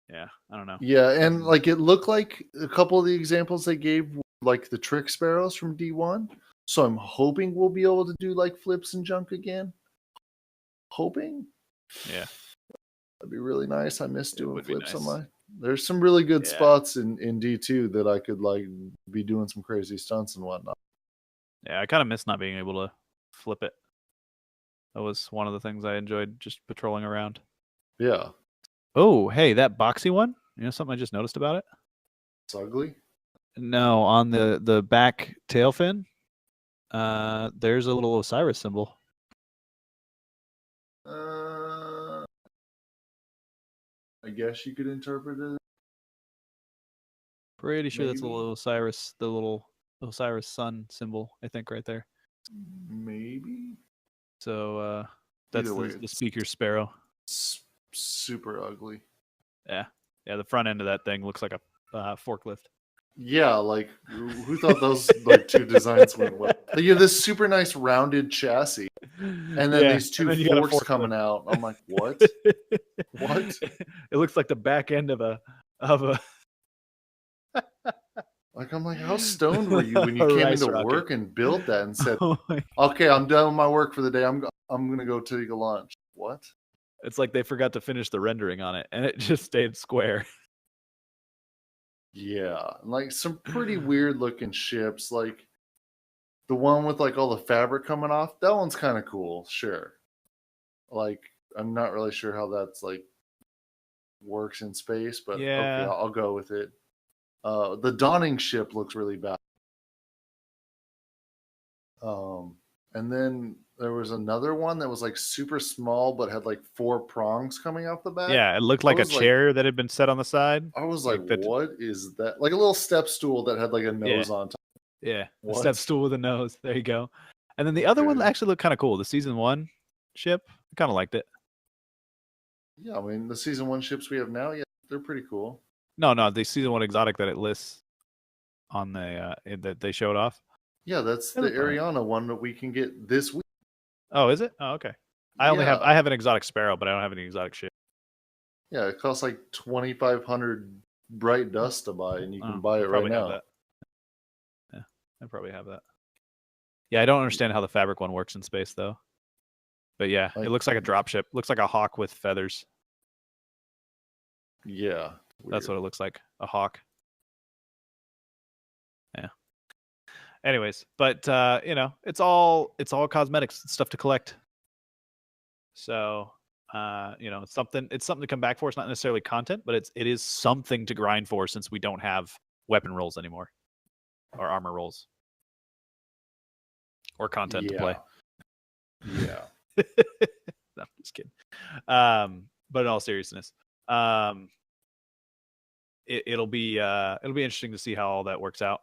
Yeah, I don't know. Yeah, and like it looked like a couple of the examples they gave, like the trick sparrows from D1. So I'm hoping we'll be able to do like flips and junk again. Hoping. Yeah, that'd be really nice. I miss doing flips on my. There's some really good spots in D2 that I could like be doing some crazy stunts and whatnot. Yeah, I kind of miss not being able to flip it. That was one of the things I enjoyed, just patrolling around. Yeah. Oh, hey, that boxy one. You know something I just noticed about it? It's ugly. No, on the back tail fin, there's a little Osiris symbol. I guess you could interpret it. Pretty sure that's a little Osiris, the little Osiris sun symbol, I think, right there. Maybe. So that's the speaker sparrow. Super ugly. Yeah, the front end of that thing looks like a forklift. Yeah, like who thought those like two designs went well? You have this super nice rounded chassis, and then these two forks coming out. I'm like, what? What? It looks like the back end of a. Like, I'm like, how stoned were you when you came into work and built that and said, "Okay, I'm done with my work for the day. I'm gonna go take a lunch." What? It's like they forgot to finish the rendering on it, and it just stayed square. Yeah, like some pretty weird looking ships. Like The one with like all the fabric coming off, that one's kind of cool, sure. Like, I'm not really sure how that's like works in space, but okay, Yeah. I'll go with it. The Dawning ship looks really bad. And then there was another one that was like super small but had like 4 prongs coming off the back. Yeah, it looked like a chair that had been set on the side. I was like what is that? Like a little step stool that had like a nose on top. Yeah, a step stool with a nose. There you go. And then the other one actually looked kind of cool. The season 1 ship, I kind of liked it. Yeah, I mean the season 1 ships we have now, yeah, they're pretty cool. No, the season 1 exotic that it lists on the that they showed off. Yeah, that's the Ariana one that we can get this week. Oh, is it? Oh, okay. I have an exotic sparrow, but I don't have any exotic ship. Yeah, it costs like 2,500 bright dust to buy, and you can buy it right now. Yeah, I probably have that. Yeah, I don't understand how the fabric one works in space though. But yeah, it looks like a dropship. Looks like a hawk with feathers. Yeah, that's what it looks like. A hawk. Yeah. Anyways, but it's all cosmetics, stuff to collect. So it's something to come back for. It's not necessarily content, but it is something to grind for since we don't have weapon rolls anymore, or armor rolls, or content to play. Yeah. No, I'm just kidding. But in all seriousness, it'll be interesting to see how all that works out.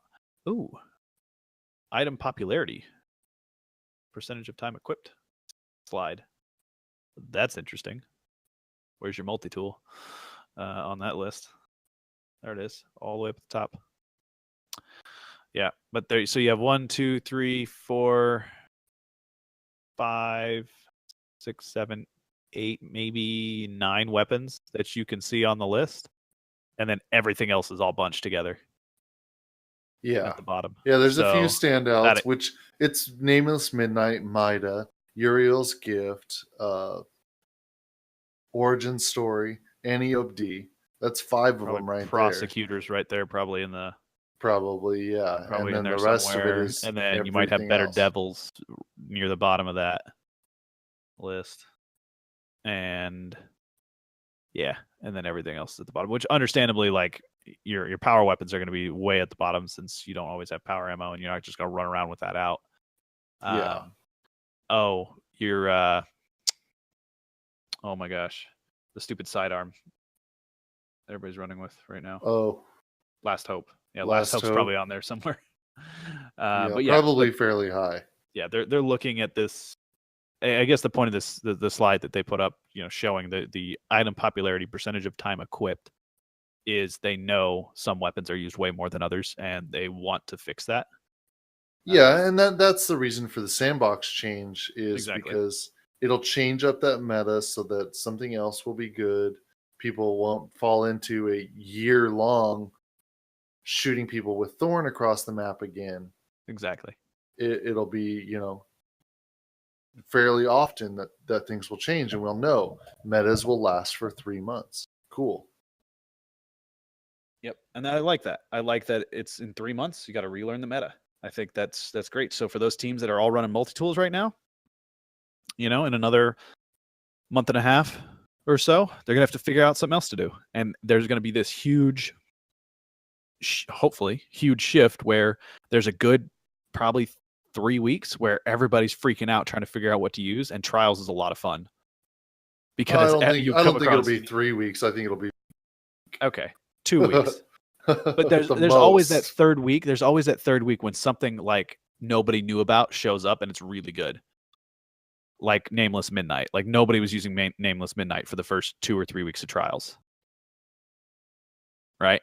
Ooh, item popularity, percentage of time equipped slide. That's interesting. Where's your multi-tool on that list? There it is, all the way up at the top. Yeah, but there. So you have 1, 2, 3, 4, 5, 6, 7, 8, maybe 9 weapons that you can see on the list, and then everything else is all bunched together. Yeah, at the bottom. Yeah, there's a few standouts, which it's Nameless Midnight, Mida, Uriel's Gift, Origin Story, Aniob D. That's 5 of them right Prosecutors right there, probably in the. Probably, yeah. Probably and in then there the rest somewhere. of it is and then you might have Better else. Devils near the bottom of that list. And yeah, and then everything else at the bottom, which understandably, like your power weapons are going to be way at the bottom since you don't always have power ammo and you're not just going to run around with that out. Yeah. Oh, you're oh my gosh, the stupid sidearm everybody's running with right now. Oh, Last Hope. Yeah, Last Hope's probably on there somewhere. But yeah, probably fairly high. Yeah, they're looking at this. I guess the point of this, the slide that they put up, showing the item popularity percentage of time equipped, is they know some weapons are used way more than others, and they want to fix that. Yeah, and that's the reason for the sandbox change is because it'll change up that meta so that something else will be good. People won't fall into a year-long shooting people with Thorn across the map again. Exactly. It'll be, fairly often that things will change, and we'll know metas will last for 3 months. Cool. Yep, and I like that. I like that it's in 3 months. You got to relearn the meta. I think that's great. So for those teams that are all running multi-tools right now, in another month and a half or so, they're gonna have to figure out something else to do, and there's gonna be this huge, hopefully huge shift where there's a good probably 3 weeks where everybody's freaking out trying to figure out what to use, and trials is a lot of fun because I don't think it'll be 3 weeks. I think it'll be 2 weeks. But there's always that third week. There's always that third week when something like nobody knew about shows up and it's really good. Like Nameless Midnight. Like nobody was using Nameless Midnight for the first 2 or 3 weeks of trials. Right?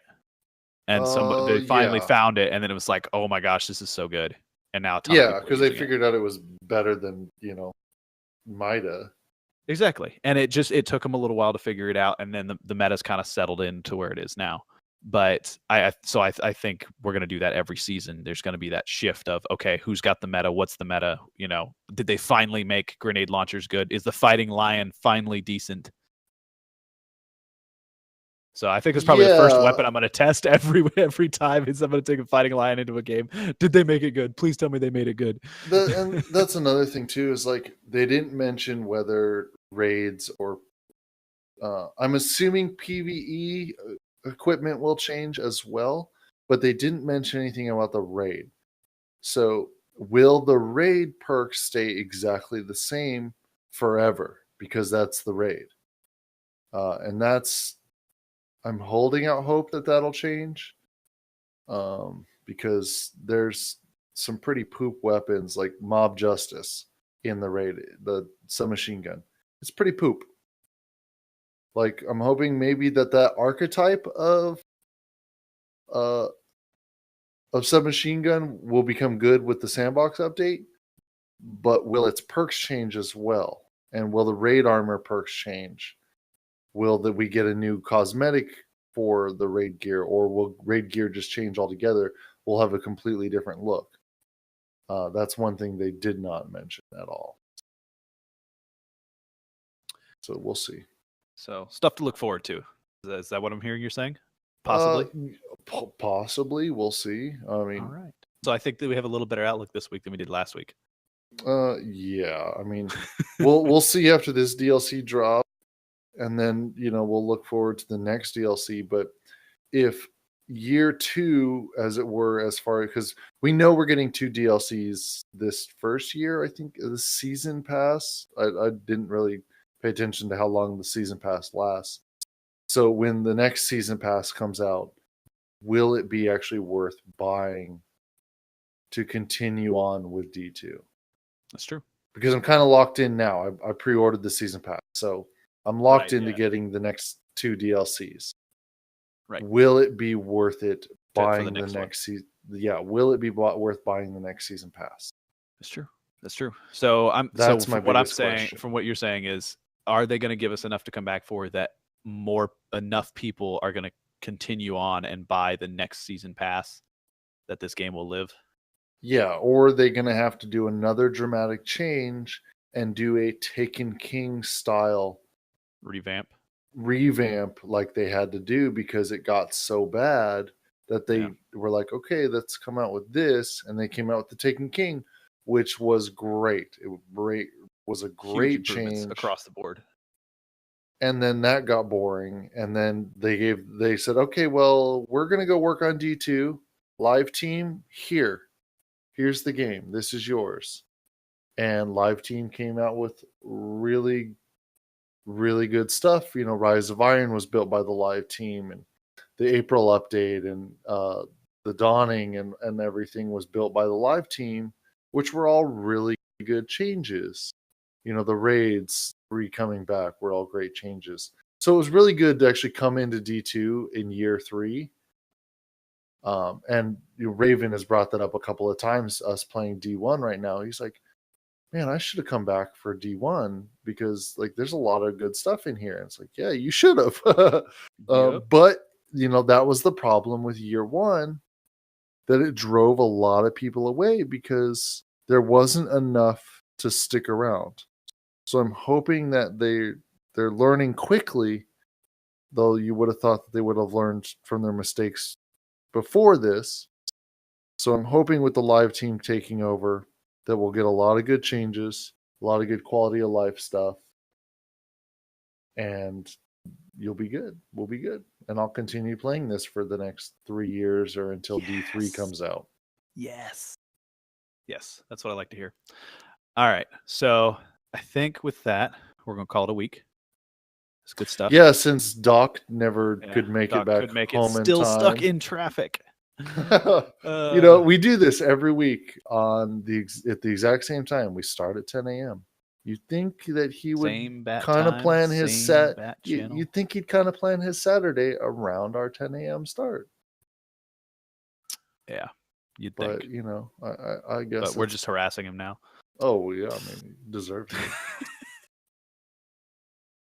And they finally found it, and then it was like, oh my gosh, this is so good. And now because they figured out it was better than, Mida. Exactly. And it took them a little while to figure it out, and then the meta's kind of settled into where it is now. But I think we're going to do that every season. There's going to be that shift of, okay, who's got the meta? What's the meta? Did they finally make grenade launchers good? Is the Fighting Lion finally decent? So I think it's probably the first Yeah. weapon I'm going to test every time is I'm going to take a fighting lion into a game. Did they make it good? Please tell me they made it good. And that's another thing too, is like they didn't mention whether raids or I'm assuming PvE equipment will change as well, but they didn't mention anything about the raid. So will the raid perks stay exactly the same forever? Because that's the raid. And that's, I'm holding out hope that that'll change. Because there's some pretty poop weapons like Mob Justice in the raid, the submachine gun. It's pretty poop. Like, I'm hoping maybe that archetype of submachine gun will become good with the sandbox update, but will its perks change as well? And will the raid armor perks change? Will that we get a new cosmetic for the raid gear, or will raid gear just change altogether? We'll have a completely different look. That's one thing they did not mention at all. So we'll see. So stuff to look forward to. Is that what I'm hearing you're saying? Possibly. Possibly. We'll see. I mean, all right. So I think that we have a little better outlook this week than we did last week. Yeah. I mean, we'll see after this DLC drop, and then we'll look forward to the next DLC. But if year 2, as it were, as far because we know we're getting 2 DLCs this first year, I think the season pass. I didn't really pay attention to how long the season pass lasts. So when the next season pass comes out, will it be actually worth buying to continue on with D2? That's true. Because I'm kind of locked in now. I pre-ordered the season pass, so I'm locked into getting the next 2 DLCs. Right. Will it be worth it buying the next season? Yeah. Will it be worth buying the next season pass? That's true. That's true. So That's my what I'm saying question. from what you're saying is, are they going to give us enough to come back for that? Enough people are going to continue on and buy the next season pass that this game will live. Yeah, or are they going to have to do another dramatic change and do a Taken King style revamp like they had to do because it got so bad that they were like, okay, let's come out with this, and they came out with the Taken King, which was great. It was a great change across the board. And then that got boring, and then they said, okay, well, we're going to go work on D2 live team. Here's the game, this is yours. And live team came out with really, really good stuff. Rise of Iron was built by the live team, and the April update and the Dawning and everything was built by the live team, which were all really good changes. The raids coming back were all great changes. So it was really good to actually come into D2 in year 3. And Raven has brought that up a couple of times, us playing D1 right now. He's like, man, I should have come back for D1 because there's a lot of good stuff in here. And it's like, yeah, you should have. But that was the problem with year 1, that it drove a lot of people away because there wasn't enough to stick around. So I'm hoping that they're learning quickly, though you would have thought that they would have learned from their mistakes before this. So I'm hoping with the live team taking over that we'll get a lot of good changes, a lot of good quality of life stuff, and you'll be good. We'll be good. And I'll continue playing this for the next 3 years or until D3 comes out. Yes, that's what I like to hear. All right, so I think with that, we're going to call it a week. It's good stuff. Yeah, since Doc never could make it back home in time. Still stuck in traffic. We do this every week at the exact same time. We start at 10 a.m. You'd think that he would kind of plan his set. You'd think he'd kind of plan his Saturday around our 10 a.m. start. Yeah, you'd think. But, I guess. But we're just harassing him now. Oh, yeah. I mean, he deserves it.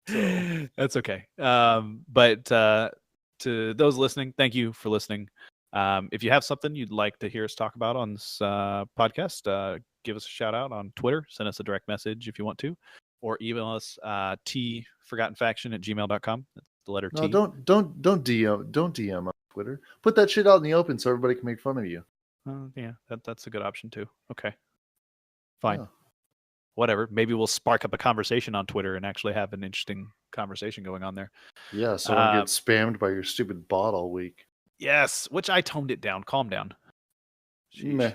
So. That's okay. But to those listening, thank you for listening. If you have something you'd like to hear us talk about on this podcast, give us a shout out on Twitter. Send us a direct message if you want to, or email us tforgottenfaction@gmail.com. That's The letter No, T. don't DM on Twitter. Put that shit out in the open so everybody can make fun of you. Yeah, that's a good option too. Okay, fine. Yeah. Whatever. Maybe we'll spark up a conversation on Twitter and actually have an interesting conversation going on there. Yeah, so I don't get spammed by your stupid bot all week. Yes, which I toned it down. Calm down. Meh.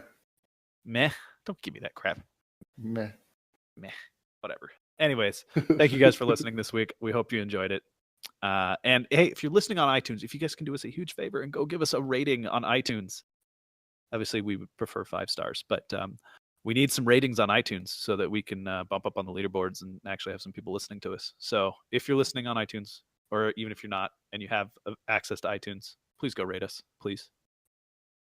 Meh. Don't give me that crap. Meh. Whatever. Anyways, thank you guys for listening this week. We hope you enjoyed it. And hey, if you're listening on iTunes, if you guys can do us a huge favor and go give us a rating on iTunes. Obviously, we would prefer 5 stars, but we need some ratings on iTunes so that we can bump up on the leaderboards and actually have some people listening to us. So if you're listening on iTunes, or even if you're not and you have access to iTunes, please go rate us, please.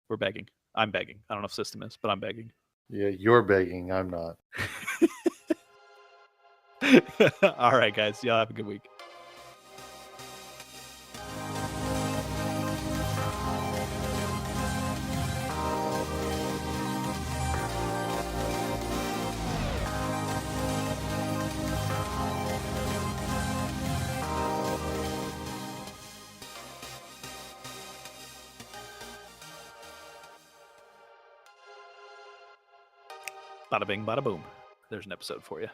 We're begging. I'm begging. I don't know if System is, but I'm begging. Yeah, you're begging. I'm not. All right, guys. Y'all have a good week. Bada bing, bada boom. There's an episode for you.